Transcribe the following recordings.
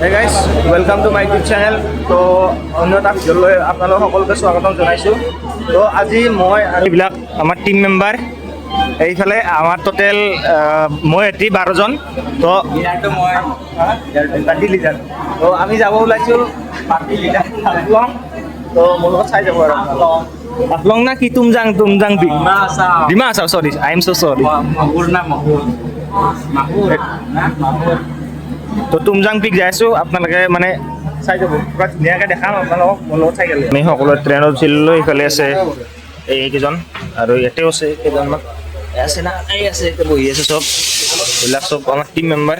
Hey guys, welcome to my YouTube channel. তো অন্য এটা ভিডিঅ'লৈ আপোনালোক সকলোকে স্বাগতম জনাইছোঁ। তো আজি মই আৰু এইবিলাক আমাৰ টিম মেম্বাৰ এইফালে আমাৰ টোটেল মই এটি 12জন। তো পাৰ্টি লিডাৰ। তো আমি যাব ওলাইছোঁ পাৰ্টি লিডাৰ আফলং। তো মোৰ লগত চাই যাব আৰু আফলং না কি তুমজাং পিক ডিমা আছাও সৰি আই এম চ' সৰি তো তুমজাং পিক যাই আছোঁ আপোনালোকে মানে চাই যাব পুৰা ধুনীয়াকৈ দেখাম আপোনালোকক মোৰ লগত চাই গ'লে আমি সকলোৱে ট্ৰেইনত উঠিলোঁ এইফালে আছে এইকেইজন আৰু ইয়াতেও আছে কেইজনমান আছে না এই আছে এতিয়া বহি আছে চব এইবিলাক চব আমাৰ টিম মেম্বাৰ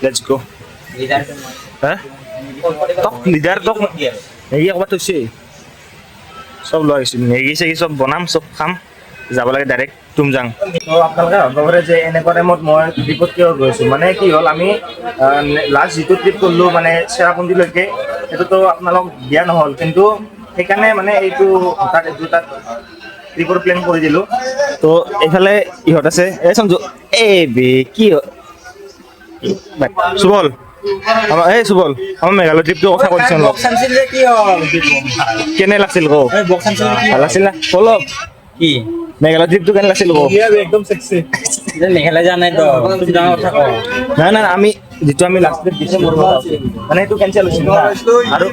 লেটছ গ' হা তক লিডাৰ তক হেৰি ক'ৰবাত থৈছে চব লৈ আহিছোঁ মেগী চেগি চব বনাম চব খাম যাব লাগে ডাইৰেক্ট তুমজাং তো আপোনালোকে ভাবিব পাৰে যে এনেকুৱা টাইমত মই ট্ৰিপত কিয় গৈছোঁ মানে কি হ'ল আমি লাষ্ট যিটো ট্ৰিপ কৰিলোঁ মানে চেৰাপুঞ্জীলৈকে সেইটোতো আপোনালোক দিয়া নহ'ল কিন্তু সেইকাৰণে মানে এইটো হঠাৎ তাত ট্ৰিপৰ প্লেন কৰি দিলোঁ তো এইফালে ইহঁত আছে এই সঞ্জু এই বে কি সুবল এই সুবল আমাৰ মেঘালয় ট্ৰিপটো কথা কৈছোঁ কেনে লাগিছিল কওঁ ভাল লাগিছিল না অলপ কি মেঘালয় ট্ৰিপটো কেনে লাগিছিল কওঁ একদম সেক্সি মেঘালয় যোৱা নাই তো তুমজাঙৰ কথা কওঁ নাই আমি যিটো আমি লাষ্ট ট্ৰিপ দিছোঁ মোৰ মানে এইটো কেঞ্চেল হৈছিল আৰু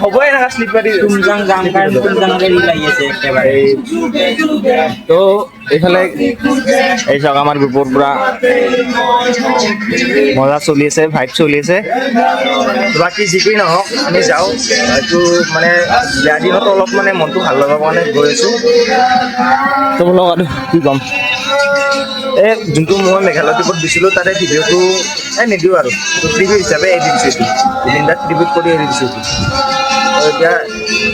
হ'বই এনেকুৱা শ্লিপ পাৰি তুমজাং যাম কাৰণে তুমজাং গাড়ী লাগি আছে একেবাৰে তো এইফালে এই চাওক আমাৰ গ্ৰুপৰ পৰা মজা চলি আছে ভাইব চলি আছে বাকী যিকি নহওক আমি যাওঁ এইটো মানে বেয়া দিনতো অলপ মানে মনটো ভাল লগাৰ কাৰণে গৈ আছোঁ তো লগ আৰু কি ক'ম এই যোনটো মই মেঘালয় ট্ৰিপত দিছিলোঁ তাতে ভিডিঅ'টো নিদিওঁ আৰু ট্ৰিবিউট হিচাপে এৰি দিছোঁ এইটো লিণ্ডাত ট্ৰিবিউট কৰি এৰি দিছোঁ এইটো তো এতিয়া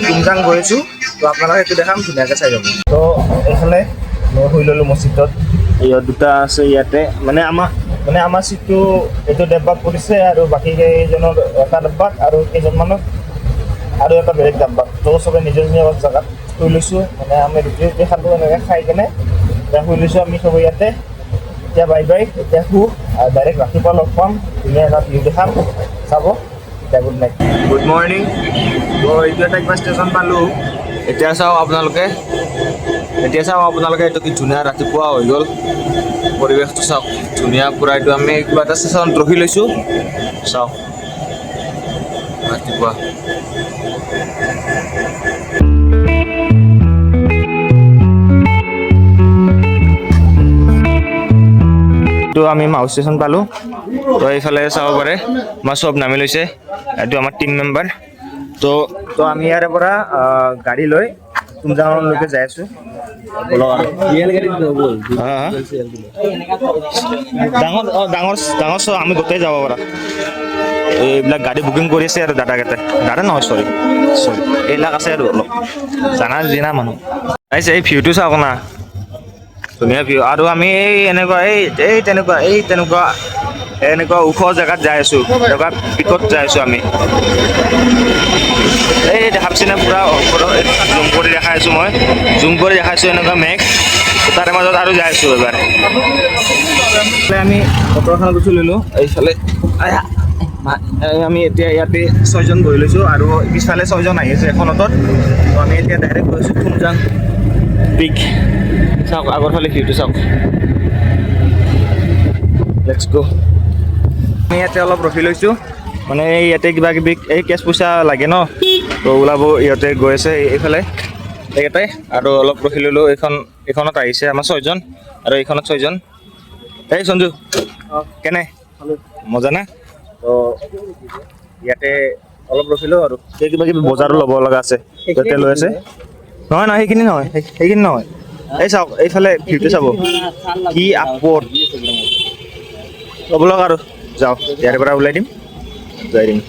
তুমজাং গৈ আছোঁ তো আপোনালোকে সেইটো দেখাম ধুনীয়াকৈ চাই যাব তো এইফালে মই শুই ল'লোঁ মছজিদত ইয়াত দুটা আছে ইয়াতে মানে আমাৰ চিটটো এইটো ডাব্বাত পৰিছে আৰু বাকী কেইজনৰ এটা ডাব্বাত আৰু কেইজনমানৰ আৰু এটা বেলেগ ডাব্বাত তো চবে নিজৰ নিজৰ জেগাত শুই লৈছোঁ মানে আমি ৰুটি খালোঁ এনেকৈ খাই কেনে এতিয়া শুই লৈছোঁ আমি চবে ইয়াতে এতিয়া বাই বাই এতিয়া শুওঁ আৰু ডাইৰেক্ট ৰাতিপুৱা লগ পাম ধুনীয়া এটা ভিউ দেখাম চাব এতিয়া গুড নাইট গুড মৰ্ণিং তো এইটো এটা কিবা ষ্টেচন পালোঁ এতিয়া চাওঁ আপোনালোকে এইটো কি ধুনীয়া ৰাতিপুৱা হৈ গ'ল পৰিৱেশটো চাওক ধুনীয়া পূৰা এইটো আমি কিবা এটা ষ্টেচনত ৰখি লৈছোঁ চাওক ৰাতিপুৱা আমি মাউচ ষ্টেচন পালোঁ তো এইফালে চাব পাৰে আমাৰ চব নামি লৈছে এইটো আমাৰ টিম মেম্বাৰ তো আমি ইয়াৰে পৰা গাড়ী লৈ তুমজাঙলৈকে যাই আছোঁ ডাঙৰ চব আমি গোটেই যাব পাৰা এইবিলাক গাড়ী বুকিং কৰি আছে আৰু দাদা নহয় চৰি এইবিলাক আছে আৰু অলপ জানা মানুহ আহিছে এই ভিউটো চাওক না ধুনীয়া ভিউ আৰু আমি এনেকুৱা ওখ জেগাত যাই আছোঁ এনেকুৱা পিকত যাই আছোঁ আমি এই দেখাবচিনে পূৰা জুম কৰি দেখাইছোঁ এনেকুৱা মেঘ তাৰে মাজত আৰু যাই আছোঁ এবাৰ আমি অট'খনত উঠি ল'লোঁ এইফালে আমি এতিয়া ইয়াতে 6জন বহি লৈছোঁ আৰু পিছফালে 6জন আহি আছে এখন অট'ত তো আমি এতিয়া ডাইৰেক্ট গৈ আছোঁ তুমজাং পিক চাওক আগৰ ফালে ভিউটো চাওক লেটছ গ' আমি ইয়াতে অলপ ৰখি লৈছোঁ মানে ইয়াতে কিবা কিবি এই কেছ পইচা লাগে ন তো ওলাব ইহঁতে গৈ আছে এইফালে এইকেইটাই আৰু অলপ ৰখি ল'লোঁ এইখনত আহিছে আমাৰ 6জন আৰু এইখনত 6জন এই সঞ্জু কেনে মজা না তো ইয়াতে অলপ ৰখিলোঁ আৰু কিবা কিবি বজাৰো ল'ব লগা আছে ইয়াতে লৈ আছে নহয় সেইখিনি নহয় এই চাওক এইফালে ভিউটো চাব কি আপত ল'ব লগা আৰু যাওঁ ইয়াৰে পৰা ওলাই দিম যাই দিম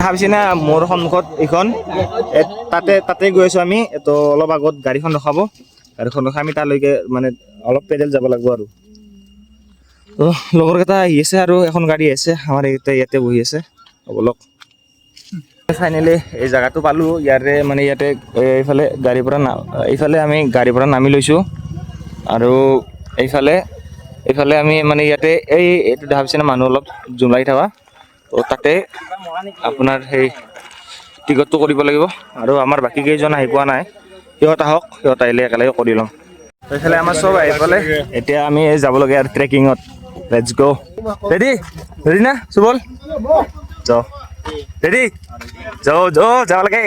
ভাবিছে না মোৰ সন্মুখত এইখন তাতে গৈ আছোঁ আমি তো অলপ আগত গাড়ীখন ৰখাব আমি তালৈকে মানে অলপ পেডেল যাব লাগিব আৰু তো লগৰকেইটা আহি আছে আৰু এখন গাড়ী আছে আমাৰ ইয়াতে বহি আছে অলপ ফাইনেলি এই জেগাটো পালোঁ ইয়াৰে মানে ইয়াতে এইফালে গাড়ীৰ পৰা এইফালে আমি গাড়ীৰ পৰা নামি লৈছোঁ আৰু এইফালে আমি মানে ইয়াতে এইটো দেখা পাইছে মানুহ অলপ জুম লাগি থকা তো তাতে আপোনাৰ সেই টিকটটো কৰিব লাগিব আৰু আমাৰ বাকী কেইজন আহি পোৱা নাই সিহঁত আহক সিহঁত আহিলে একেলগে কৰি ল'ম এইফালে আমাৰ চব আহি পালে এতিয়া আমি যাবলগীয়া আৰু ট্ৰেকিঙত লেটছ গ' ৰেডি না সুবল যাওঁ ৰেডি যাব লাগে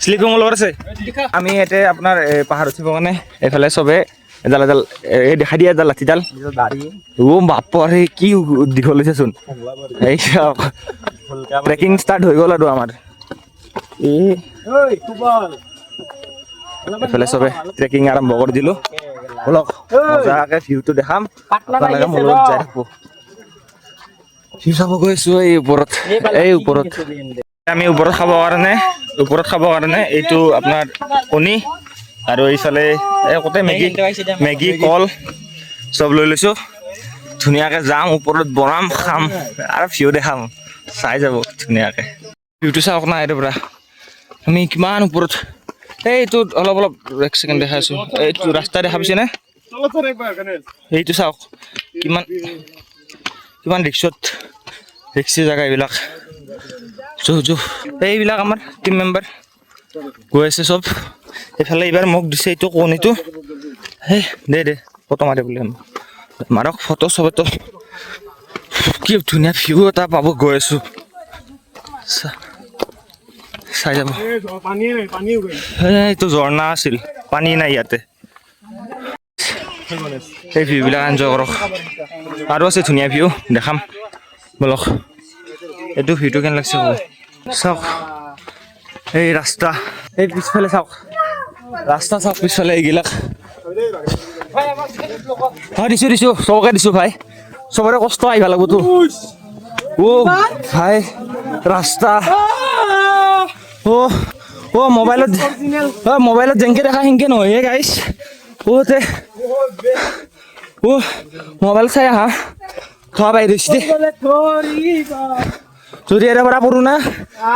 শ্লিপিং মোৰ লগত আছে আমি ইয়াতে আপোনাৰ পাহাৰ উঠিবৰ কাৰণে এইফালে চবে এডাল দেখাই দিয়ে এডাল লাঠিডাল বাপৰে কি দীঘল হৈছেচোন এই ট্ৰেকিং ষ্টাৰ্ট হৈ গ'ল আৰু আমাৰ এইফালে চবে ট্ৰেকিং আৰম্ভ কৰি দিলোঁ বলক মজাকৈ ভিউটো দেখাম আপোনালোকে মোৰ লগত যাই থাকব ভিউ চাব গৈছোঁ এই ওপৰত আমি ওপৰত খাবৰ কাৰণে এইটো আপোনাৰ কণী আৰু এইফালে গোটেই মেগী কল চব লৈ লৈছোঁ ধুনীয়াকৈ যাম ওপৰত বনাম খাম আৰু ভিউ দেখাম চাই যাব ধুনীয়াকৈ ভিউটো চাওক না এইটোৰ পৰা আমি কিমান ওপৰত এইটো অলপ এক ছেকেণ্ড দেখাই আছোঁ এইটো ৰাস্তা দেখা পাইছেনে এইটো চাওক কিমান ৰিক্সি জেগা এইবিলাক এইবিলাক আমাৰ টিম মেম্বাৰ গৈ আছে চব এইফালে এইবাৰ মোক দিছে এইটো কণীটো দে ফটো মাৰে বুলি মাৰক ফটো চবেতো কি ধুনীয়া ভিউ এটা পাব গৈ আছোঁ চাই যাব এইটো ঝৰ্ণা আছিল পানী নাই ইয়াতে এই ভিউবিলাক এনজয় কৰক আৰু আছে ধুনীয়া ভিউ দেখাম বলক এইটো ভিউটো কেনে লাগছে চাওক এই ৰাস্তা এই পিছফালে চাওক পিছফালে এইবিলাক দিছোঁ চবকে দিছোঁ ভাই চবৰে কষ্ট আহিব লাগিবতো ভাই ৰাস্তা মোবাইলত যেনেকে দেখা সেনেকে নহয় গাইছ মোবাইল চাই আহা থোৱা বাই ৰৈছে দে যদি ইয়াৰে পৰা পঢ়ো না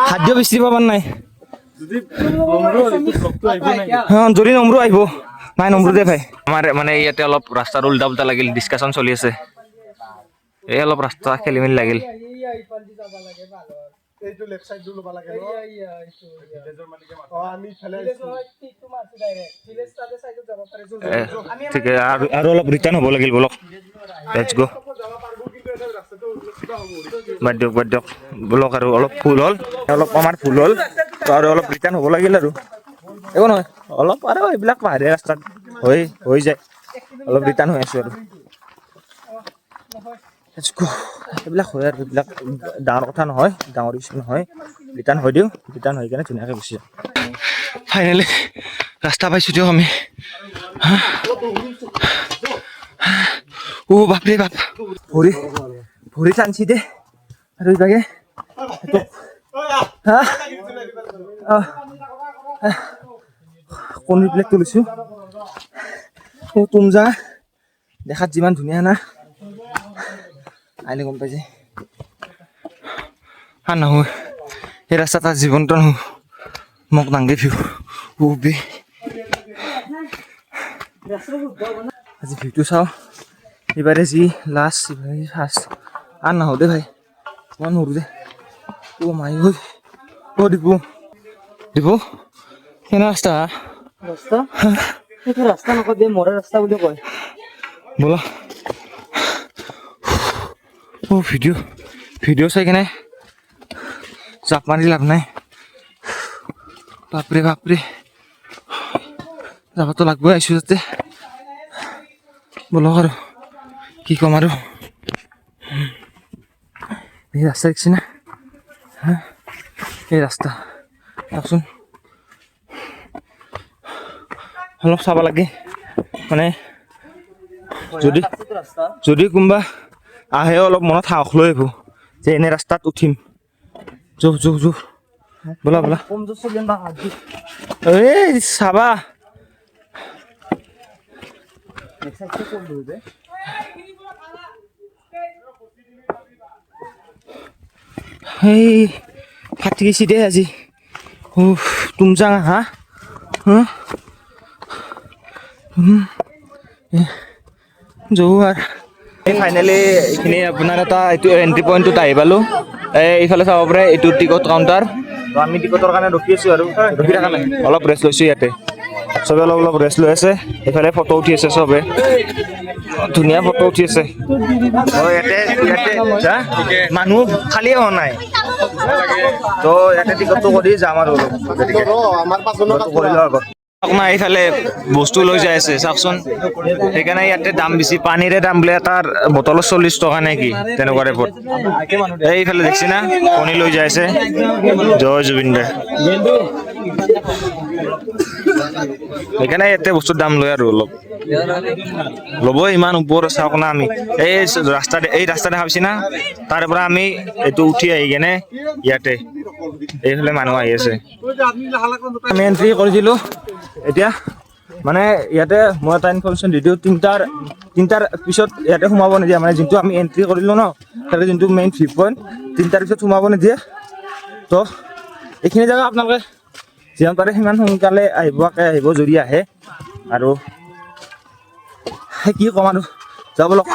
খাদ্য বেছি পাব নাই যদি নম্বৰো আহিব নাই নম্বৰো দে ভাই আমাৰ মানে ইয়াতে অলপ ৰাস্তাৰ উল্টা পুল্টা লাগিল ডিছকাশ্যন চলি আছে এই অলপ ৰাস্তা খেলি মেলি লাগিল এইটো লেফট সাইড দু লবা লাগে ভিলেজৰ মালিকে আমি ফেলে ভিলেজ তাতে সাইডত যাব পাৰে ঠিক আছে আৰু অলপ ৰিটাৰ্ণ হ'ব লাগিল বলক লেটস গো বাদ্যক বলক আৰু অলপ ফুল হ'ল আমাৰ ফুল হ'ল তো আৰু অলপ ৰিটাৰ্ণ হ'ব লাগিল আৰু একো নহয় অলপ আৰু এইবিলাক পাহাৰীয়া ৰাস্তাত হৈ যায় অলপ ৰিটাৰ্ণ হৈ আছোঁ আৰু এইবিলাক হয় আৰু এইবিলাক ডাঙৰ কথা নহয় ডাঙৰ ইছ্যু নহয় ৰিটাৰ্ণ হৈ দিওঁ ৰিটাৰ্ণ হৈ কেনে ধুনীয়াকৈ গুচি যাওঁ ফাইনেলি ৰাস্তা পাইছোঁ দিয়ক আমি বাপৰে বাপ ভৰি টানছি দে আৰু ইভাগে কণীৰ প্লেটটো লৈছোঁ তুমজা দেখাত যিমান ধুনীয়া না আহিলে গম পাই যায় নহয় এই ৰাস্তা তাৰ জীৱনটো নহয় মোক নাংগে ভিউ আজি ভিউটো চাওঁ এইবাৰে যি লাষ্ট ফাৰ্ষ্ট আৰু নাহো দে ভাই ইমান সৰু দে মাই ডিপু কেনে ৰাস্তা ৰাস্তা নকয় দে মৰা ৰাস্তা বুলি কয় ব'লা ভিডিঅ' চাই কেনে জাপ মাৰি লাভ নাই বাপৰে যাবতো লাগবই আহিছোঁ যাতে বলক আৰু কি ক'ম আৰু এই ৰাস্তা দেখিছে না এই ৰাস্তা চাওকচোন অলপ চাব লাগে মানে যদি কোনোবা আহে অলপ মনত সাহস লৈ আহিব যে এনে ৰাস্তাত উঠিম জোখ বলা এই চাবা এই ফাটি গৈছে দে আজি তুমজাং হা যাওঁ আৰু ফাইনেলি এইখিনি আপোনাৰ এটা এইটো এণ্ট্ৰি পইণ্টটোত আহি পালোঁ এইফালে চাব পাৰে এইটো টিকট কাউণ্টাৰ আমি টিকটৰ কাৰণে ৰখি আছোঁ আৰু ৰখি থকা নাই অলপ ৰেষ্ট লৈছোঁ ইয়াতে চবে অলপ ৰেষ্ট লৈ আছে এইফালে ফটো উঠি আছে চবে ধুনীয়া ফটো উঠি আছে ইয়াতে মানুহ খালী হোৱা নাই তো ইয়াতে টিকটটো কৰি যাম আৰু কৰি লওঁ আগত আপোনাৰ এইফালে বস্তু লৈ যাই আছে চাওকচোন সেইকাৰণে ইয়াতে দাম বেছি পানীৰে দাম বোলে এটাৰ বটলত 40 টকা নে কি তেনেকুৱা টাইপত এইফালে দেখছি না কণী লৈ যাই আছে জয় জুবিন দা সেইকাৰণে ইয়াতে বস্তুৰ দাম লয় আৰু অলপ ল'ব ইমান ওপৰ চাওক না আমি এই ৰাস্তা দেখা পাইছি না তাৰ পৰা আমি এইটো উঠি আহি কেনে ইয়াতে এইফালে মানুহ আহি আছে আমি এণ্ট্ৰি কৰিছিলোঁ এতিয়া মানে ইয়াতে মই এটা ইনফৰমেশ্যন দি দিওঁ তিনিটাৰ পিছত ইয়াতে সোমাব নিদিয়ে মানে যোনটো আমি এণ্ট্ৰি কৰিলোঁ ন তাতে যোনটো মেইন ভিউ পইণ্ট 3টাৰ পিছত সোমাব নিদিয়ে তো এইখিনি জেগা আপোনালোকে যিমান পাৰে সিমান সোনকালে আহিব যদি আহে আৰু কি ক'ম আৰু যাব লওক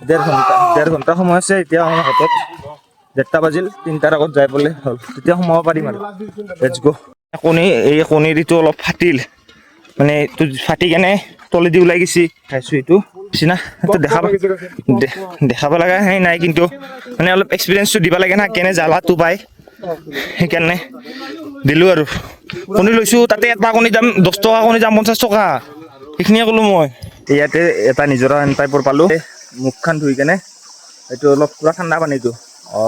ডেৰ ঘণ্টা সময় আছে এতিয়া আমাৰ হাতত 1:30 বাজিল 3টাৰ আগত যাই পলে হ'ল তেতিয়া সোমাব পাৰিম আৰু লেটছ গো এই কণীৰ এইটো অলপ ফাটিল মানে এইটো ফাটি কেনে তলেদি ওলাই গৈছে খাইছোঁ এইটো চিনা এইটো দেখাব লগা নাই কিন্তু মানে অলপ এক্সপিৰিয়েঞ্চটো দিব লাগে না কেনে জ্বালাটো পায় সেইকাৰণে দিলোঁ আৰু কণী লৈছোঁ তাতে এটা কণী দাম 10 টকা কণী দাম 50 টকা সেইখিনিয়ে ক'লোঁ মই ইয়াতে এটা নিজৰা টাইপৰ পালোঁ মুখখন ধুই কেনে এইটো অলপ পূৰা ঠাণ্ডা পানীটো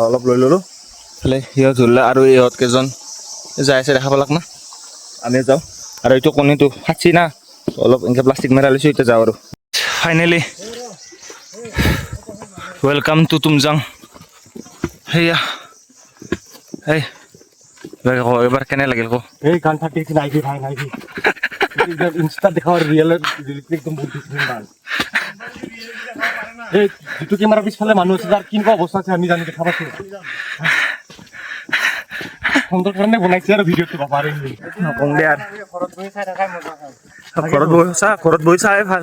অলপ লৈ ল'লোঁ এইফালে সিহঁত ধৰিলে আৰু ইহঁত কেইজন যাই আছে দেখা পালাক না আমি যাওঁ আৰু এইটো কণীটো ফাটছি না অলপ এনেকৈ প্লাষ্টিক মেৰা লৈছোঁ এতিয়া যাওঁ আৰু ফাইনেলি ৱেলকাম টু তুমজাং সেয়া এই এবাৰ কেনে লাগিল কওঁ এই গান ফাটি নাইকি ভাই নাইকি ইনষ্টাত দেখাৰ ৰিয়েল একদম বহুত ভাল এই যিটো কেমেৰাৰ পিছফালে মানুহ আছে যাৰ কেনেকুৱা অৱস্থা আছে আমি জানি দেখা পাইছোঁ সুন্দৰ কাৰণে বনাইছে আৰু ভিডিঅ'টো পাপাৰে নকওঁ দে আৰু ঘৰত বহি চাই ভাল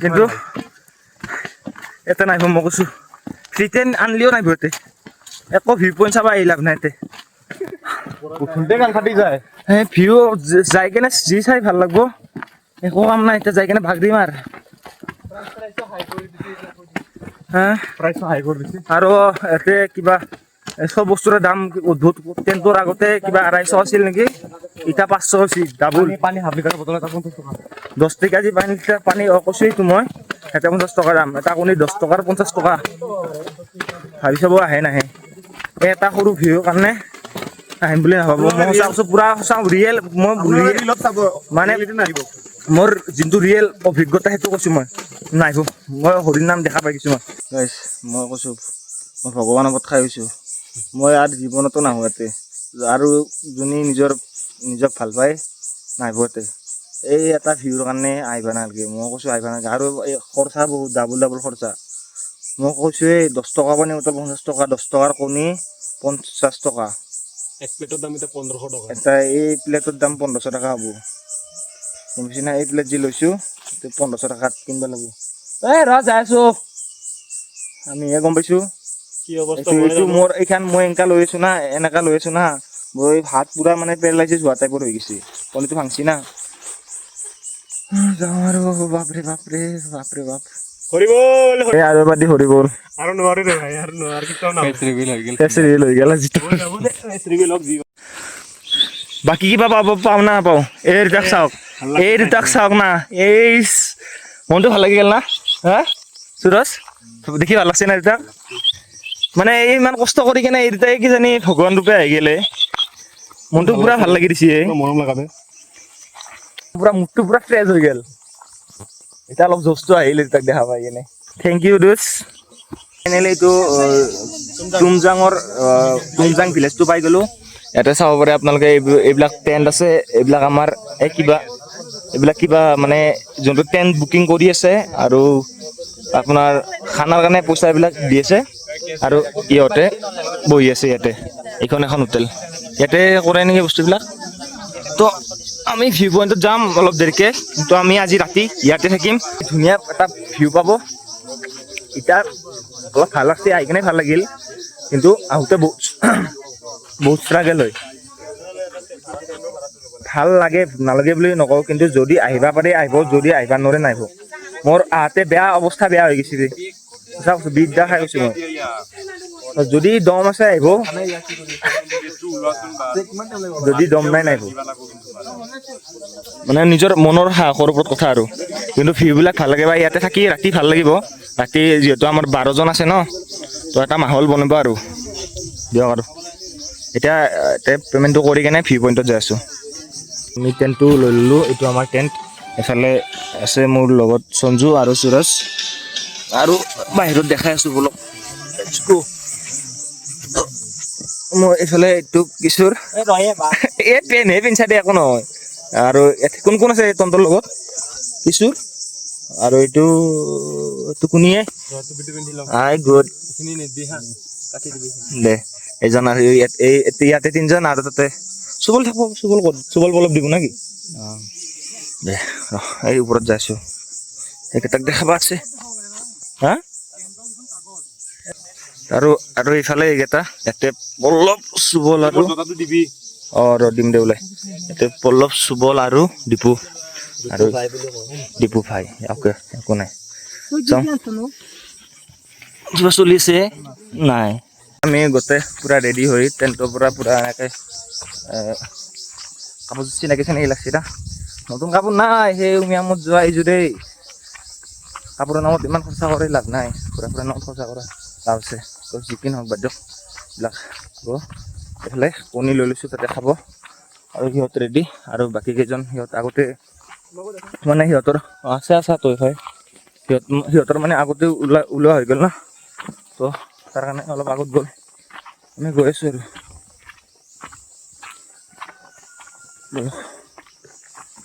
কিন্তু এটা নাহিব মই কৈছোঁ ফ্ৰীতে আনলিও নাহিব ইয়াতে একো ভিউ পইণ্ট চাব আহি লাভ নাই ইয়াতে গান ফাটি যায় ভিউ যাই কেনে যি চাই ভাল লাগব একো কাম নাই এতিয়া যাই কেনে ভাগ দিম আৰু আৰু ইয়াতে কিবা চব বস্তুৰে দাম অদ্ভুত টেণ্টৰ আগতে কিবা 250 আছিল নেকি এতিয়া 500 হৈছে ডাবুল পানী হাফ লিটাৰ বটল এটা 50 টকা 10 টকা যি পানী কৈছোঁতো মই এটা 50 টকা দাম এটা কণী 10 টকাৰ 50 টকা ভাবি চাব আহে নাহে এটা সৰু ভিউৰ কাৰণে আহিম বুলি নাভাবোঁ মই চাওঁছোঁ পূৰা চাওঁ ৰিয়েল মই মানে মোৰ যোনটো ৰিয়েল অভিজ্ঞতা সেইটো কৈছোঁ মই নাহিব মই হৰিৰ নাম দেখা পাই গৈছোঁ মই কৈছোঁ মই ভগৱানৰ পথ খাই গৈছোঁ মই আৰু জীৱনতো নাহোঁ ইয়াতে আৰু যোনে নিজক ভাল পায় নাহিব ইয়াতে এই এটা ভিউৰ কাৰণে আহিব নালাগে মই কৈছোঁ আহিব নালাগে আৰু এই খৰচা বহুত ডাবল খৰচা মই কৈছোঁ এই 10 টকা পানী বটল 50 টকা 10 টকাৰ কণী 50 টকা এক প্লেটৰ দাম এতিয়া 1500 টকা এটা এই প্লেটৰ দাম 1500 টকা হ'ব গম পাইছি না এই প্লেট যি লৈছোঁ 1500 টকাত কিনিব লাগিব যাই আছোঁ আমিহে গম পাইছোঁ কি অৱস্থা এইটো মোৰ এইখান মই এনেকা লৈ আছোঁ না এনেকা লৈ আছোঁ না মই হাত পুৰা মানে পেৰালাইচিছ হোৱা টাইপৰ হৈ গৈছে কণীটো ভাংছি না যাওঁ আৰু বাপৰে হৰিবল আৰু এবাৰ দি হৰিবল আৰু নোৱাৰি ৰে ভাই আৰু নোৱাৰি কিটাও না ফেচৰি লৈ গেল যিটো বাকী কিবা পাওঁ না নাপাওঁ এই দুটাক চাওক না এই মনটো ভাল লাগি গেল না হা সুৰজ দেখি ভাল লাগছে না দুটাক মানে এই ইমান কষ্ট কৰি কেনে এই দুটাই কিজানি ভগৱান ৰূপে আহি গেলে মনটো পুৰা ভাল লাগি দিছে মৰম লগাবে পুৰা মুখটো পুৰা ফ্ৰেছ হৈ গেল এতিয়া অলপ জোচটো আহিলে তাক দেখা পাই কেনে থেংক ইউ দুজ ফাইনেলি এইটো তুমজাং ভিলেজটো পাই গ'লোঁ ইয়াতে চাব পাৰে আপোনালোকে এইবিলাক টেণ্ট আছে এইবিলাক আমাৰ এইবিলাক কিবা মানে যোনটো টেণ্ট বুকিং কৰি আছে আৰু আপোনাৰ খানাৰ কাৰণে পইচা এইবিলাক দি আছে আৰু ইহঁতে বহি আছে ইয়াতে এইখন এখন হোটেল ইয়াতে কৰে নেকি বস্তুবিলাক তো আমি ভিউ পইণ্টত যাম অলপ দেৰিকে কিন্তু আমি আজি ৰাতি ইয়াতে থাকিম ধুনীয়া এটা ভিউ পাব এতিয়া অলপ ভাল লাগছে আহি কিনে ভাল লাগিল কিন্তু আহোঁতে বহুত ষ্ট্ৰাগল হয় ভাল লাগে নালাগে বুলি নকওঁ কিন্তু যদি আহিবা পাৰে আহিব যদি আহিবা নোৱাৰে নাহিব মোৰ আহোঁতে বেয়া অৱস্থা বেয়া হৈ গৈছে বিদ্যা খাই গৈছোঁ মই যদি দম আছে আহিব যদি দম নাই নাহিব মানে নিজৰ মনৰ সাহসৰ ওপৰত কথা আৰু কিন্তু ভিউবিলাক ভাল লাগে বা ইয়াতে থাকি ৰাতি ভাল লাগিব ৰাতি যিহেতু আমাৰ 12জন আছে ন তো এটা মাহল বনাব আৰু দিয়ক আৰু এতিয়া পে'মেণ্টটো কৰি কেনে ভিউ পইণ্টত যাই আছোঁ আমি টেণ্টটো লৈ ল'লোঁ এইটো আমাৰ টেণ্ট এফালে আছে মোৰ লগত সঞ্জু আৰু সুৰজ আৰু বাহিৰত দেখাই আছোঁ বলক মই এইফালে এইটো কিশোৰ এই পেনহে পিন্ধা দে একো নহয় আৰু কোন কোন আছে তহঁতৰ লগত কিশোৰ আৰু এইটো টুকুনিয়ে আই গুড দে এইজন আৰু ইয়াতে 3জন আৰু তাতে চুবল থাকব চুবল ক'ত চুবল অলপ দিব নেকি দে এই ওপৰত যাইছোঁ এইকেইটাক দেখাব আছে হা আৰু এইফালে এইকেইটা ইয়াতে পল্লৱ চুবল আৰু দিম দে ওলাই ইয়াতে পল্লৱ চুবল আৰু দীপু আৰু দীপু ভাই অ'কে একো নাই চাওঁ কিবা চলি আছে নাই আমি গোটেই পূৰা ৰেডি হৈ টেণ্টৰ পৰা পূৰা এনেকৈ কাপোৰ চিনাকি লাগছে না নতুন কাপোৰ নাই সেই উমিয়ামত যোৱা এইযোৰেই কাপোৰৰ নামত ইমান খৰচা কৰি লাভ নাই পূৰা নামত খৰচা কৰা লাভ আছে তো যিকি নহওক বাদ দিয়ক এইবিলাক খাব এইফালে কণী লৈ লৈছোঁ তাতে খাব আৰু সিহঁত ৰেডি আৰু বাকী কেইজন সিহঁত আগতে মানে সিহঁতৰ আছে তই হয় সিহঁতৰ মানে আগতে ওলোৱা হৈ গ'ল না তো তাৰ কাৰণে অলপ আগত গ'ল আমি গৈ আছোঁ আৰু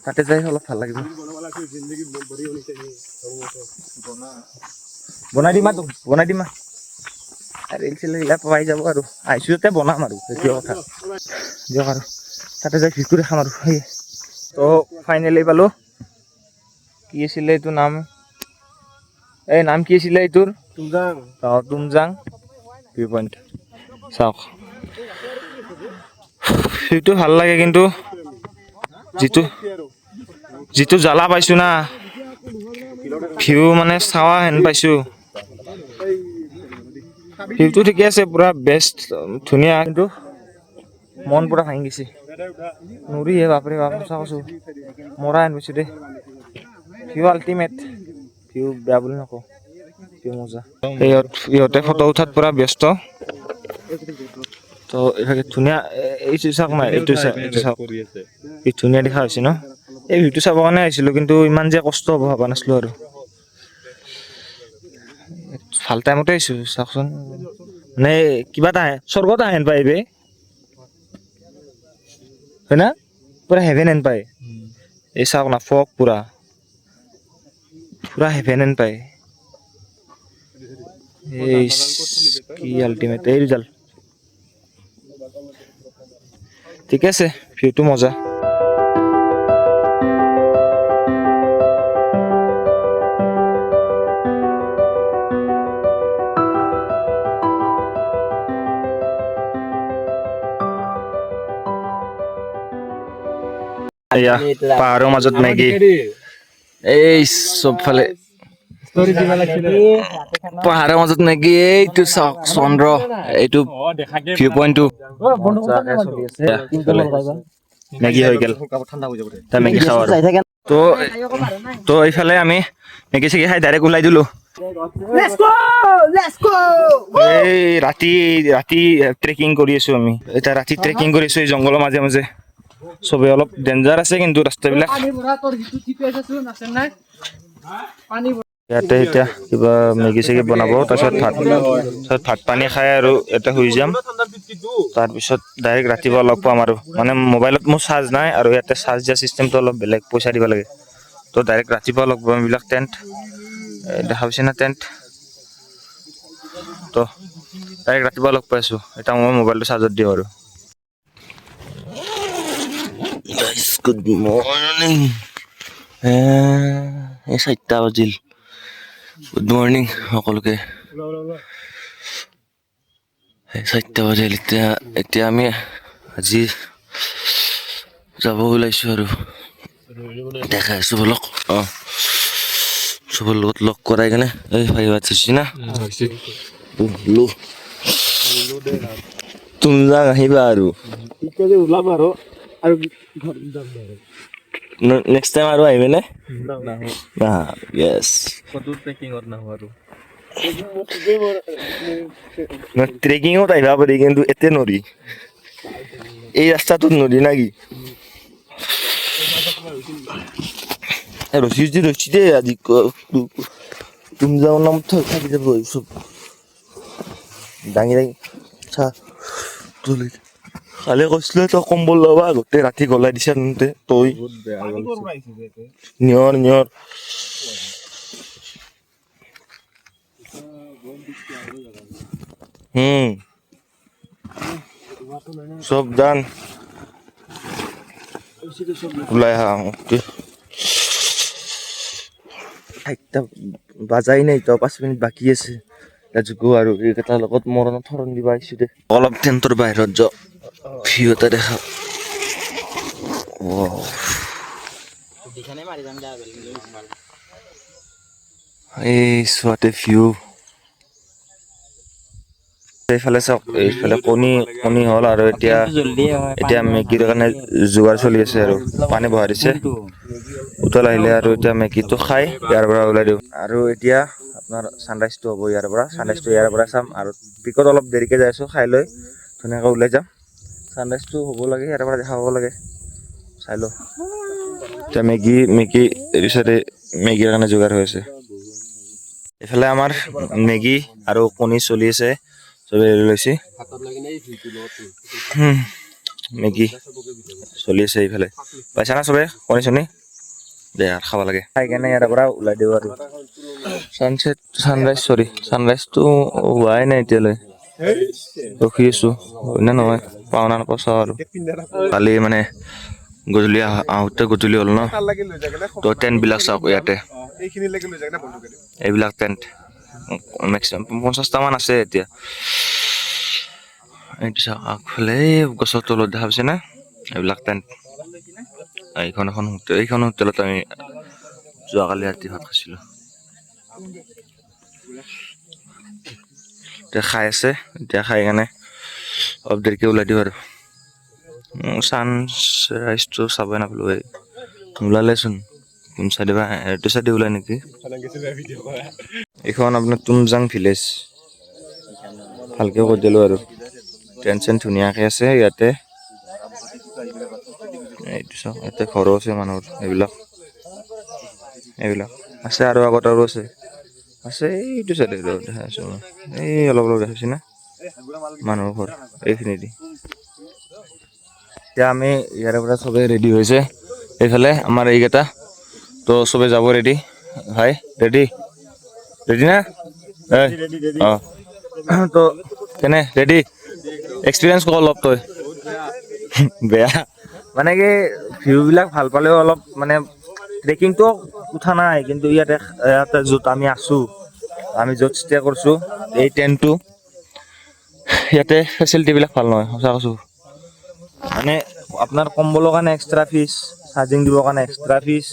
তাতে যাই অলপ ভাল লাগিব বনাই দিম ৰিল চিল এইবিলাক পাই যাব আৰু আহিছোঁ যাতে বনাম আৰু সেইটো কথা দিয়ক আৰু তাতে যাই ভিতৰে খাম আৰু সেই তো ফাইনেলি পালোঁ কি আছিলে এইটো নাম এই নাম কি আছিলে এইটোৰ তুমজাং ভিউ পইণ্ট চাওক সেইটো ভাল লাগে কিন্তু যিটো জ্বালা পাইছোঁ না ভিউ মানে চাৱা হেন পাইছোঁ ভিউটো ঠিকে আছে পূৰা বেষ্ট ধুনীয়া কিন্তু মন পূৰা ভাঙি গৈছে নৰিহে বাপৰে বাপ সঁচা কৈছোঁ মৰা হেন পাইছোঁ দেই ভিউ আল্টিমেট ভিউ বেয়া বুলি নকওঁ ভিউ মজা ইহঁতে ফটো উঠাত পূৰা ব্যস্ত তো এইভাগে ধুনীয়া এইটো চাওক নাই এইটো চাওক কি ধুনীয়া দেখা হৈছে ন এই ভিউটো চাবৰ কাৰণে আহিছিলোঁ কিন্তু ইমান যে কষ্ট হ'ব ভবা নাছিলোঁ আৰু ভাল টাইমতে আহিছোঁ চাওকচোন মানে কিবা এটা স্বৰ্গত আহেন পায় বে হয় না পূৰা হেভেন হেন পায় এই চাওক না ফগ পূৰা হেভেন হেন পায় এই কি আল্টিমেট এই ৰিজাল্ট ঠিকে আছে ভিউটো মজা এয়া পাহাৰৰ মাজত মেগী এই চবফালে পাহাৰৰ মাজত মেগী এইটো চাওক চন্দ্ৰ এইটো ভিউ পইণ্টটো মেগী হৈ গ'ল তাৰ মেগী খাওঁ আৰু তো এইফালে আমি মেগী চেগী খাই ডাইৰেক্ট ওলাই দিলোঁ এই ৰাতি ট্ৰেকিং কৰি আছোঁ আমি এতিয়া ৰাতি ট্ৰেকিং কৰি আছোঁ এই জংঘলৰ মাজে মাজে চবে অলপ ডেঞ্জাৰ আছে কিন্তু ৰাস্তাবিলাক ইয়াতে এতিয়া কিবা মেগী চেগী বনাব তাৰপিছত ভাত পানী খাই আৰু ইয়াতে শুই যাম তাৰপিছত ডাইৰেক্ট ৰাতিপুৱা লগ পাম আৰু মানে মোবাইলত মোৰ চাৰ্জ নাই আৰু ইয়াতে চাৰ্জ দিয়া চিষ্টেমটো অলপ বেলেগ পইচা দিব লাগে তো ডাইৰেক্ট ৰাতিপুৱা লগ পাম এইবিলাক টেণ্ট দেখা পাইছে না টেণ্ট তো ডাইৰেক্ট ৰাতিপুৱা লগ পাইছোঁ এতিয়া মই মোবাইলটো চাৰ্জত দিওঁ আৰু গুড মৰ্ণিং এই 4টা বাজিল গুড মৰ্ণিং সকলোকে 4টা বাজিল এতিয়া আমি আজি যাব ওলাইছোঁ আৰু দেখাই আছোঁ বলক চবৰ লগত লগ কৰাই কেনে এই ভাইবা থৈছি না তুমজাং আহিবা আৰু ওলাম আৰু নেক্সট টাইম আৰু আহিবনে য়েছ ট্ৰেকিঙত আহিবা পাৰি কিন্তু এতে নৰি এই ৰাস্তাটোত নৰি না কি ৰচি দেই আজি তুমজাং নাম থাকি যাব চব দাঙি চা তুলি কালি কৈছিলে তই কম্বল ল'বা গোটেই ৰাতি গলাই দিছে তই নিয়ৰ চব জান ওলাই আহা অ'কে 4টা বাজাই নাই তো 5 মিনিট বাকী আছে গো আৰু এইকেইটাৰ লগত মৰণত থৰণ দিব আহিছোঁ দে অলপ টেণ্টৰ বাহিৰত যাওঁ ভিউ এটা দেখা এই চোৱাতে ভিউ এইফালে চাওক এইফালে কণী হ'ল আৰু এতিয়া মেগীৰ কাৰণে যোগাৰ চলি আছে আৰু পানী বহাই দিছে উতল আহিলে আৰু এতিয়া মেগীটো খাই ইয়াৰ পৰা ওলাই দিওঁ আৰু এতিয়া আপোনাৰ ছানৰাইজটো হ'ব ইয়াৰ পৰা চাম আৰু পিকত অলপ দেৰিকৈ যাই আছোঁ খাই লৈ ধুনীয়াকৈ ওলাই যাম ছানৰাইজটো হ'ব লাগে ইয়াৰ পৰা দেখা পাব লাগে চাই লওঁ এতিয়া মেগী পিছতে মেগীৰ কাৰণে যোগাৰ হৈ আছে এইফালে আমাৰ মেগী আৰু কণী চলি আছে চবে এৰি লৈছে মেগী চলি আছে এইফালে পাইছা না চবে কণী চনী দে আৰু খাব লাগে খাই কেনে ইয়াৰ পৰা ওলাই দিওঁ আৰু ছানৰাইজটো হোৱাই নাই এতিয়ালৈ ৰখি আছোঁ হয় নহয় পাওঁ না নাপাওঁ চাওঁ আৰু কালি মানে গধূলি আহোঁতে গধূলি হ'ল ন তো টেণ্টবিলাক চাওক ইয়াতে এইবিলাক টেণ্ট মেক্সিমাম 50টামান আছে এতিয়া এইটো চাওক আগফালে গছৰ তলত দেখা পাইছে না এইবিলাক টেণ্ট এইখন হোটেলত আমি যোৱাকালি ৰাতি ভাত খাইছিলোঁ এতিয়া খাই আছে এতিয়া খাই কেনে অলপ দেৰিকৈ ওলাই দিওঁ আৰু ছানৰাইজটো চাবই নাপালোঁ ওলালেচোন কোন চাইডে বা এইটো চাইডে ওলাই নেকি এইখন আপোনাৰ তুমজাং ভিলেজ ভালকৈ কৈ দিলোঁ আৰু টেণ্ট ধুনীয়াকৈ আছে ইয়াতে এইটো চাওক ইয়াতে ঘৰো আছে মানুহৰ এইবিলাক আছে আৰু আগত আৰু আছে এইটো চাইডে দেখা আছোঁ এই অলপ দেখাইছে না মানুহৰ ঘৰ এইখিনি দি এতিয়া আমি ইয়াৰে পৰা চবেই ৰেডি হৈছে এইফালে আমাৰ এইকেইটা তো চবেই যাব ৰেডি ভাই ৰেডি না অঁ তো কেনে ৰেডি এক্সপিৰিয়েঞ্চ ক অলপ তই বেয়া মানে কি ভিউবিলাক ভাল পালেও অলপ মানে ট্ৰেকিংটো উঠা নাই কিন্তু ইয়াতে য'ত আমি আছোঁ আমি য'ত ষ্টে কৰিছোঁ এই টেণ্টটো ইয়াতে ফেচিলিটিবিলাক ভাল নহয় সঁচা কৈছোঁ মানে আপোনাৰ কম্বলৰ কাৰণে এক্সট্ৰা ফিজ চাৰ্জিং দিবৰ কাৰণে এক্সট্ৰা ফিজ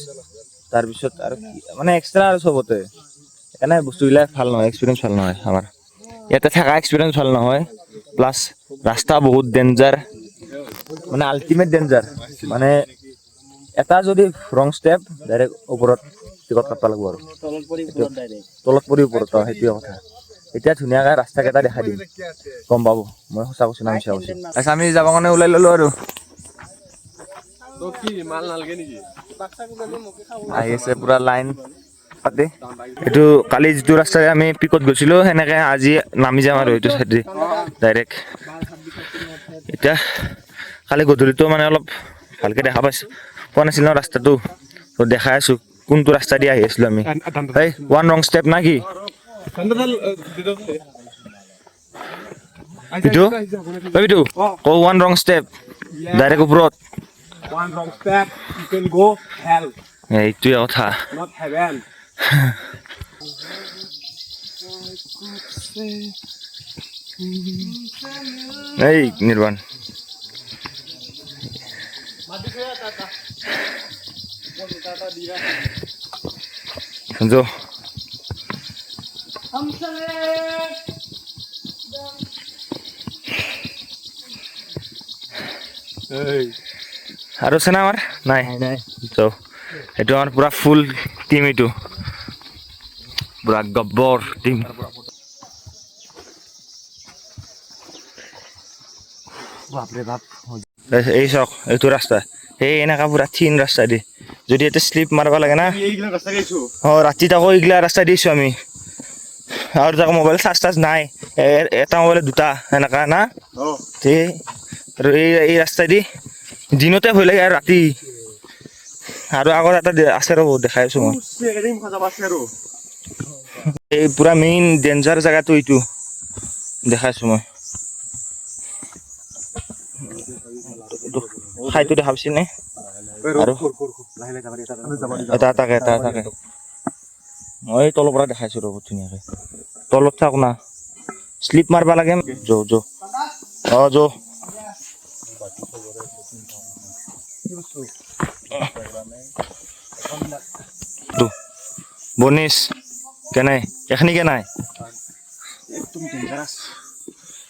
তাৰপিছত আৰু মানে এক্সট্ৰা আৰু চবতে সেইকাৰণে বস্তুবিলাক ভাল নহয় এক্সপিৰিয়েঞ্চ ভাল নহয় আমাৰ ইয়াতে থকা এক্সপিৰিয়েঞ্চ ভাল নহয় প্লাছ ৰাস্তা বহুত ডেঞ্জাৰ মানে আল্টিমেট ডেঞ্জাৰ মানে এটা যদি ৰং ষ্টেপ ডাইৰেক্ট ওপৰত টিকট কাটব লাগিব আৰু তলত পৰি ওপৰত সেইটোৱে কথা এতিয়া ধুনীয়াকৈ ৰাস্তাকেইটা দেখাই দিম গম পাব মই সঁচা কৈছোঁ না মিছা কৈছোঁ আচ্ছা আমি যাব কাৰণে ওলাই ল'লোঁ আৰু আহি আছে পুৰা লাইন পাতি এইটো কালি যিটো ৰাস্তাৰে আমি পিকত গৈছিলোঁ সেনেকৈ আজি নামি যাম আৰু এইটো চাইডে ডাইৰেক্ট এতিয়া কালি গধূলিটো মানে অলপ ভালকৈ দেখা পোৱা নাছিল ন ৰাস্তাটো তো দেখাই আছোঁ কোনটো ৰাস্তা দি আহি আছিলোঁ আমি ওৱান ৰং ষ্টেপ না কি বিটু ঐ বিটু ক ওৱান ৰং ষ্টেপ ডাইৰেক্ট ওপৰত One wrong step, you can go hell, এইটোৱে কথা not heaven. এই নিৰ্বাণ সঞ্জু Hey. আৰু আছে না আমাৰ নাই তো এইটো আমাৰ পুৰা ফুল টিম এইটো পুৰা গব্বৰ টিম বাপৰে বাপ এই চাওক এইটো ৰাস্তা এই এনেকা পুৰা থিন ৰাস্তা দি যদি ইয়াতে শ্লিপ মাৰিব লাগে না এইগিলা ৰাস্তা গৈছো ৰাতি তাকো এইগিলা ৰাস্তা দিছোঁ আমি আৰু তাকো মোবাইল চাৰ্জ নাই এটা মোবাইলত দুটা এনেকা না সেই আৰু এই ৰাস্তা দি দিনতে ভয় লাগে আৰু ৰাতি আৰু আগত এটা আছে ৰ'ব দেখাই আছোঁ মই এদিন খজাব আছে আৰু এই পুৰা মেইন ডেঞ্জাৰ জেগাটো এইটো দেখাইছোঁ মই ঠাইটো দেখা পাইছি নে আৰু এটা এটাকে মই তলৰ পৰা দেখাইছোঁ ৰ'ব ধুনীয়াকৈ তলত থাক না শ্লিপ মাৰিব লাগে যো বনিছ কেনে এখনি কেনাই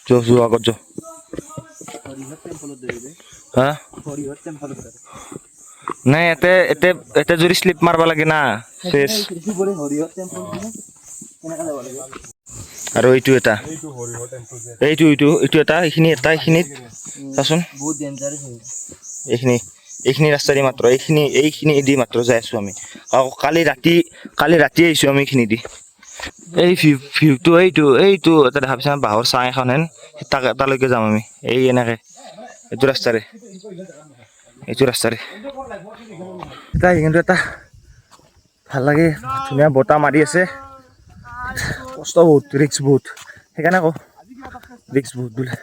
যো আগত যো হা নাই এতে যদি শ্লিপ মাৰিব লাগে না শেষ আৰু এইটো এটা এইটো এটা এইখিনিত চাচোন এইখিনি ৰাস্তা দি মাত্ৰ এইখিনি দি মাত্ৰ যাই আছোঁ আমি কালি ৰাতি আহিছোঁ আমি এইখিনি দি এই ভিউটো এইটো এটা দেখা পাইছা বাঁহৰ চাং এখন হেন তালৈকে যাম আমি এই এনেকে এইটো ৰাস্তাৰে কিন্তু এটা ভাল লাগে ধুনীয়া বতাহ মাৰি আছে কষ্ট বহুত ৰিক্স বহুত সেইকাৰণে কওঁ ৰিক্স বহুত বোলে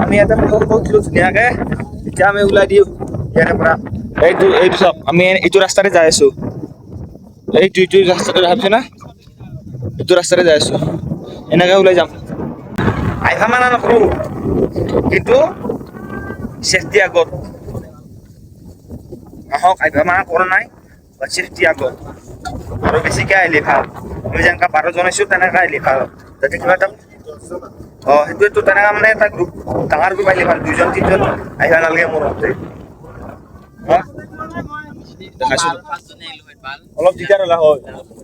আমি এটা কৈছিলোঁ ধুনীয়াকে এতিয়া আমি ওলাই দিওঁ ইয়াৰে পৰা এইটো চাওক আমি এইটো ৰাস্তাৰে যাই আছোঁ এইটো ৰাস্তাতে ভাবিছে না এইটো ৰাস্তাৰে যাই আছোঁ এনেকে ওলাই যাম আহিবা মানা নকৰোঁ কিন্তু চেফটি আগত আহক আহিবা মানা কৰা নাই বা চেফটি আগত আৰু বেছিকৈ আহিলে ভাল আমি যেনেকৈ 12 জন আছোঁ তেনেকৈ আহিলে ভাল যাতে কিবা এটা সেইটোৱেতো তেনেকৈ মানে এটা গ্ৰুপ ডাঙৰ গ্ৰুপ আহিলে ভাল 2 জন 3 জন আহিব নালাগে মোৰ মতে অলপ দিগদাৰ হ'লে হয়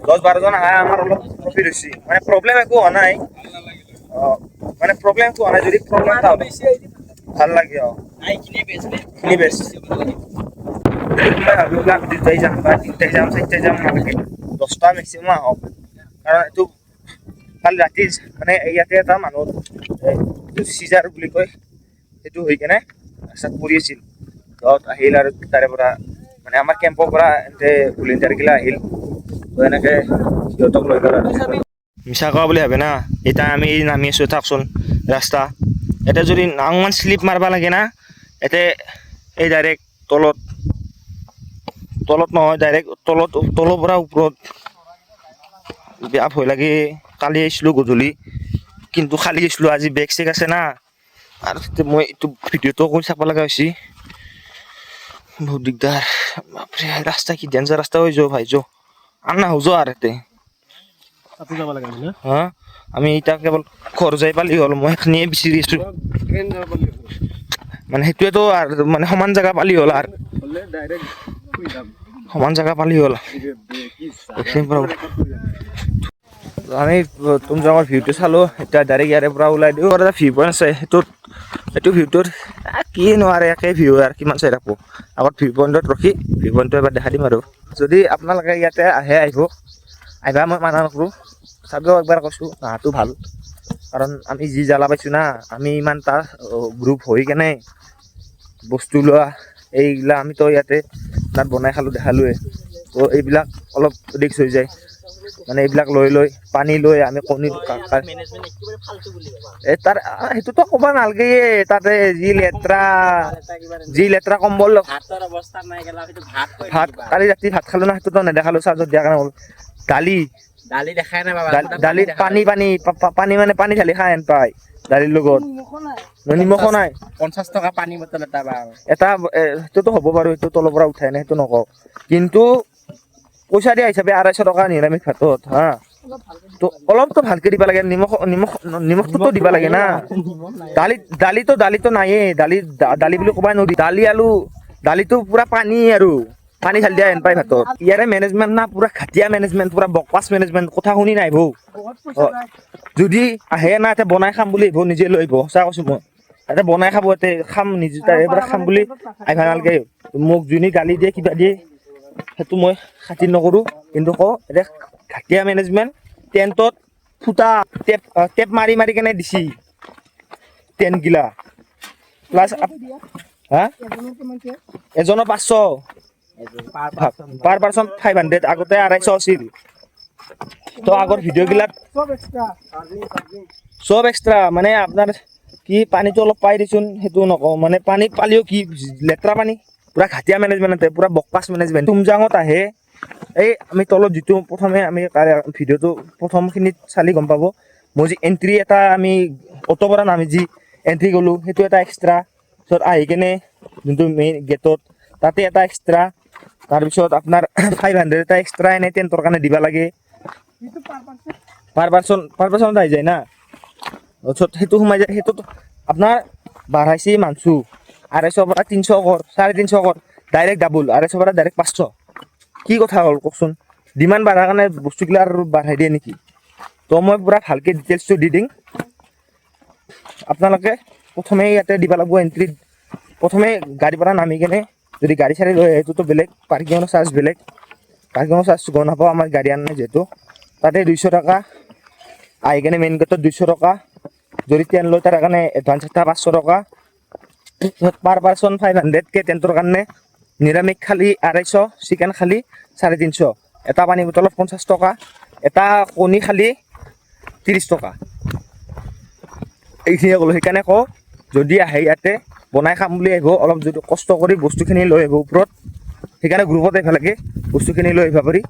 10-12 জন আহা আমাৰ অলপ প্ৰফিট হৈছে মানে প্ৰব্লেম একো হোৱা নাই মানে প্ৰব্লেম একো হোৱা নাই যদি প্ৰব্লেম এটা ভাল লাগে এইখিনি বেষ্ট দুটাই যাম বা তিনিটাই যাম চাৰিটাই যাম নালাগে 10টা মেক্সিমাম আহক কাৰণ এইটো কালি ৰাতি মানে ইয়াতে এটা মানুহ চিজাৰ বুলি কয় সেইটো হৈ কেনে ৰাস্তাত পৰি আছিল আহিল আৰু তাৰে পৰা মানে আমাৰ কেম্পৰ পৰা এতে ভলেণ্টিয়াৰগিলা আহিল তো এনেকৈ সিহঁতক লৈ গ'ল আৰু মিছা কোৱা বুলি ভাবে না এতিয়া আমি নামি আছোঁ থাকচোন ৰাস্তা এতিয়া যদি নাংমান শ্লিপ মাৰিব লাগে না এতে এই ডাইৰেক্ট তলত নহয় ডাইৰেক্ট তলৰ পৰা ওপৰত বেয়া ভয় লাগে কালি আহিছিলোঁ গধূলি কিন্তু খালি আহিছিলোঁ আজি বেগ চেগ আছে না আৰু মই এইটো ভিডিঅ'টো কৰি চাব লগা হৈছে বহুত দিগদাৰ বাপৰে ৰাস্তা কি ডেঞ্জাৰ ৰাস্তা হৈ যাওঁ ভাই আনা হৈ যাওঁ আৰু এতে হা আমি এতিয়া কেৱল ঘৰ যাই পালি হ'ল মই সেইখিনিয়ে বিচাৰি আছোঁ মানে সেইটোৱেতো আৰু মানে সমান জেগা পালি হ'ল আৰু সমান জেগা পালি হ'ল আমি তুমজাঙৰ ভিউটো চালোঁ এতিয়া ডাইৰেক্ট ইয়াৰে পৰা ওলাই দিওঁ আৰু এটা ভিউ পইণ্ট আছে সেইটো ভিউটোত কি নোৱাৰে একে ভিউ আৰু কিমান চাই থাকোঁ আগত ভিউ পইণ্টত ৰখি ভিউ পইণ্টটো এবাৰ দেখাই দিম আৰু যদি আপোনালোকে ইয়াতে আহিবা মই মানা নকৰোঁ চাব একবাৰ কৈছোঁ আহাটো ভাল কাৰণ আমি যি জ্বালা পাইছোঁ না আমি ইমান এটা গ্ৰুপ হৈ কেনে বস্তু লোৱা এইগিলা আমিতো ইয়াতে তাত বনাই খালোঁ দেখালোৱে তো এইবিলাক অলপ ৰিক্স হৈ যায় মানে এইবিলাক লৈ পানী লৈ আমি কণী তাৰ সেইটোতো ক'ব নালাগে তাতে যি লেতেৰা কম্বল ভাত কালি ৰাতি ভাত খালো না সেইটোতো নেদেখালো চাৰ্জত দিয়া কাৰণে হ'ল দালি দেখাই নাই বাবা দালি পানী মানে পানী ঢালি খাই হেন পায় দালিৰ লগত নিমখো নাই 50 টকা পানী বটল এটা বা এটা সেইটোতো হ'ব বাৰু সেইটো তলৰ পৰা উঠাই নাই সেইটো নকওঁ কিন্তু পইচা দিয়া হিচাপে 250 টকা নিৰামিষ ভাতত হা তো অলপতো ভালকে দিব লাগে নিমখটোতো দিব লাগে না দালিতো নাইয়ে দালি বুলি ক'বাই নোৱাৰি দালি আলু দালিটো পুৰা পানী আৰু পানী ঢালি দিয়া হেন পাই ভাতত ইয়াৰে মেনেজমেণ্ট না পুৰা ঘাটিয়া মেনেজমেণ্ট পুৰা বকৱাচ মেনেজমেণ্ট কথা শুনি নাই বৌ যদি আহে না এতিয়া বনাই খাম বুলি আহিব নিজে লৈ আহিব সঁচা কৈছো মই এতিয়া বনাই খাব ইয়াতে খাম নিজে তাৰে পৰা খাম বুলি আহিব নালাগে মোক যোনে গালি দিয়ে কিবা দিয়ে সেইটো মই খাতিৰ নকৰোঁ কিন্তু কওঁ এতিয়া ঘাটিয়া মেনেজমেণ্ট টেণ্টত ফুটা টেপ মাৰি কেনে দিছি টেণ্টগিলা প্লাছ হা এজনৰ 500 পাৰ পাৰ্চন 500 আগতে 250 আছিল তো আগৰ ভিডিঅ'গিলাত চব এক্সট্ৰা মানে আপোনাৰ কি পানীটো অলপ পাই দিছোন সেইটো নকওঁ মানে পানী পালিও কি লেতেৰা পানী পুৰা ঘাটিয়া মেনেজমেণ্ট পুৰা বকপাছ মেনেজমেণ্ট তুমজাঙত আহে এই আমি তলত যিটো প্ৰথমে আমি ভিডিঅ'টো প্ৰথমখিনিত চালি গম পাব মই যি এণ্ট্ৰি এটা আমি অ'টোৰ পৰা নামি যি এণ্ট্ৰি গ'লোঁ সেইটো এটা এক্সট্ৰা পিছত আহি কেনে যোনটো মেইন গেটত তাতে এটা এক্সট্ৰা তাৰপিছত আপোনাৰ 500 এটা এক্সট্ৰা এনে টেণ্টৰ কাৰণে দিব লাগে পাৰ পাৰ্চন আহি যায় না তাৰপিছত সেইটো সোমাই যায় সেইটোত আপোনাৰ বাঢ়াইছে মাংস 250 পৰা 300 কৰ 350 কৰ ডাইৰেক্ট ডাবুল 250 পৰা ডাইৰেক্ট 500 কি কথা হ'ল কওকচোন ডিমাণ্ড বাঢ়াৰ কাৰণে বস্তুগিলা আৰু বাঢ়াই দিয়ে নেকি তো মই পুৰা ভালকৈ ডিটেইলছটো দি দিম আপোনালোকে প্ৰথমে ইয়াতে দিব লাগিব এণ্ট্ৰিত প্ৰথমে গাড়ীৰ পৰা নামি কেনে যদি গাড়ী চাড়ী লৈ আহে সেইটোতো বেলেগ পাৰ্কিঙৰ চাৰ্জ বেলেগ পাৰ্কিঙৰ চাৰ্জ গম নাপাওঁ আমাৰ গাড়ী আনে যিহেতু তাতে 200 টকা আহি কেনে মেইন গেটত 200 টকা যদি টেন লয় তাৰ কাৰণে এডভান্স এটা 500 টকা পাৰ পাৰ্চন 500কে টেণ্টৰ কাৰণে নিৰামিষ খালি 250 চিকেন খালি 350 এটা পানী বটলত 50 টকা এটা কণী খালি 30 টকা এইখিনিয়ে ক'লোঁ সেইকাৰণে কওঁ যদি আহে ইয়াতে বনাই খাম বুলি আহিব অলপ যদি কষ্ট কৰি বস্তুখিনি লৈ আহিব ওপৰত সেইকাৰণে গ্ৰুপত আহিব লাগে বস্তুখিনি লৈ আহিব পাৰি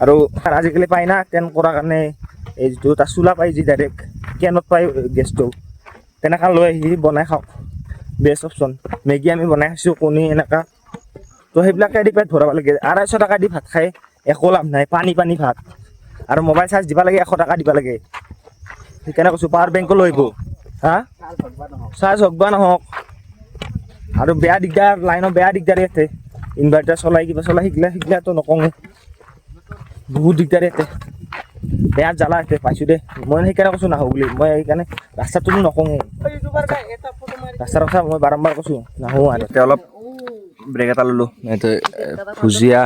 আৰু আজিকালি পাই না টেন কৰাৰ কাৰণে এই যিটো এটা চোলা পাই যি ডাইৰেক্ট কেনত পাই গেছটো তেনেকৈ লৈ আহি বনাই খাওঁ বেষ্ট অপশ্যন মেগী আমি বনাই খাইছোঁ কণী এনেকুৱা তো সেইবিলাকে দি পেট ভৰাব লাগে 250 টকা দি ভাত খাই একো লাভ নাই পানী ভাত আৰু মোবাইল চাৰ্জ দিব লাগে 100 টকা দিব লাগে সেইকাৰণে কৈছোঁ পাৱাৰ বেংকো লৈ আহিব হা চাৰ্জ হওক বা নহওক আৰু বেয়া দিগদাৰ লাইনৰ বেয়া দিগদাৰ ইয়াতে ইনভাৰ্টাৰ চলাই কিবা চলাই শিকিলাতো নকওঁৱে বহুত দিগদাৰ ইয়াতে বেয়া জ্বালা ইয়াতে পাইছোঁ দে মই সেইকাৰণে কৈছোঁ নাহোঁ বুলি মই সেইকাৰণে ৰাস্তাটোতো নকওঁৱে ৰাস্তাৰ কথা মই বাৰম্বাৰ কৈছোঁ নাহোঁ আৰু এতিয়া অলপ ব্ৰেক এটা ল'লোঁ এইটো ভুজিয়া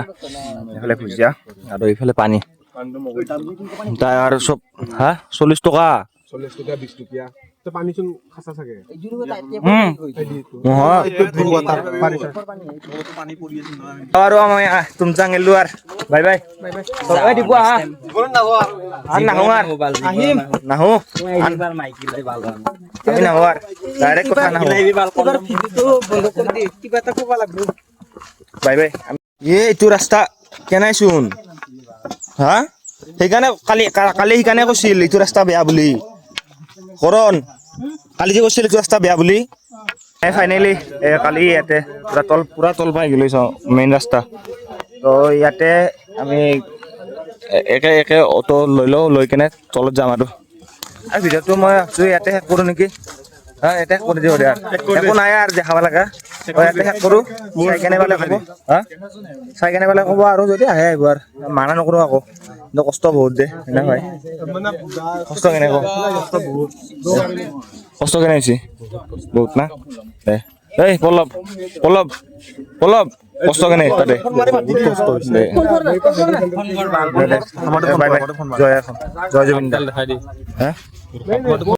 এইফালে ভুজিয়া আৰু এইফালে পানী তাৰ আৰু চব হা 40 টকা 40 টকা 20 টকীয়া তো পানী চোন খাসা থাকে আৰু আমি তুমজাং এলো আৰু বাই বাই বাই দিব হা নাহো আৰু নাহো আমি নাহো আৰু ডাইৰেক্ট কথা নাহো বাই বাই এইটো ৰাস্তা কেনাইচোন হা সেইকাৰণে কালি সেইকাৰণে কৈছিল এইটো ৰাস্তা বেয়া বুলি কৰণ কালি যে কৈছিল এইটো ৰাস্তা বেয়া বুলি ফাইনেলি কালি ইয়াতে পুৰা তল পাই গ'লো চাওঁ মেইন ৰাস্তা তো ইয়াতে আমি একে অটো লৈ কেনে তলত যাম আৰু ভিডিঅ'টো মই ভাবছোঁ ইয়াতে শেষ কৰোঁ নেকি হা ইয়াতে শেষ কৰি দিওঁ দিয়া একো নাই আৰু দেখাব লগা ইয়াতে শেষ কৰোঁ চাই কেনে পালে ক'ব হা চাই কেনে পালে ক'ব আৰু যদি আহে আহিব আৰু মানা নকৰোঁ আকৌ কিন্তু কষ্ট বহুত দে এনে হয় কষ্ট কেনে কওঁ কষ্ট কেনে হৈছে বহুত না এই পল্লৱ কষ্ট কেনে তাতে জয় জুবিন দা হা